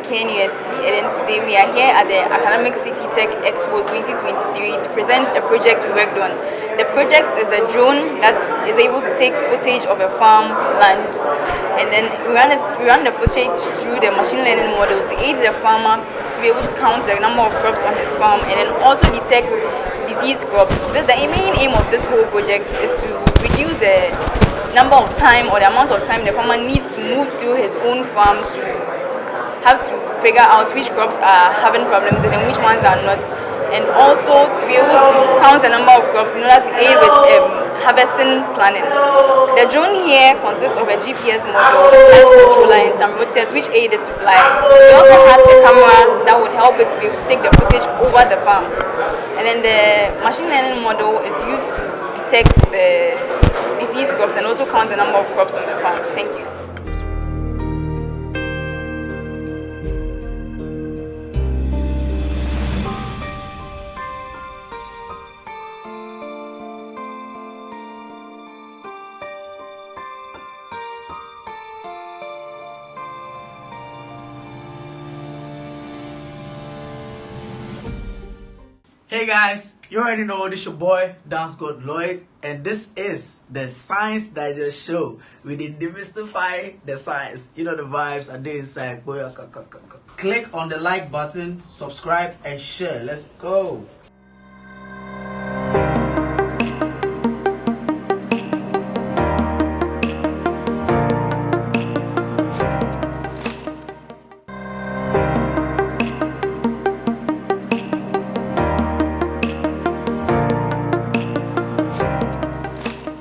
KNUST, and then today we are here at the Academic City Tech Expo 2023 to present a project we worked on. The project is a drone that is able to take footage of a farm land, and then we run the footage through the machine learning model to aid the farmer to be able to count the number of crops on his farm and then also detect diseased crops. The main aim of this whole project is to reduce the number of time or the amount of time the farmer needs to move through his own farm to have to figure out which crops are having problems and then which ones are not, and also to be able to count the number of crops in order to aid with harvesting planning. The drone here consists of a GPS module, a flight controller, and some rotors which aid it to fly. It also has a camera that would help it to be able to take the footage over the farm. And then the machine learning model is used to detect the diseased crops and also count the number of crops on the farm. Thank you. Hey guys, you already know this your boy Dance God Lloyd, and this is the Science Digest Show. We did demystify the science. You know the vibes are there inside. Click on the like button, subscribe, and share. Let's go.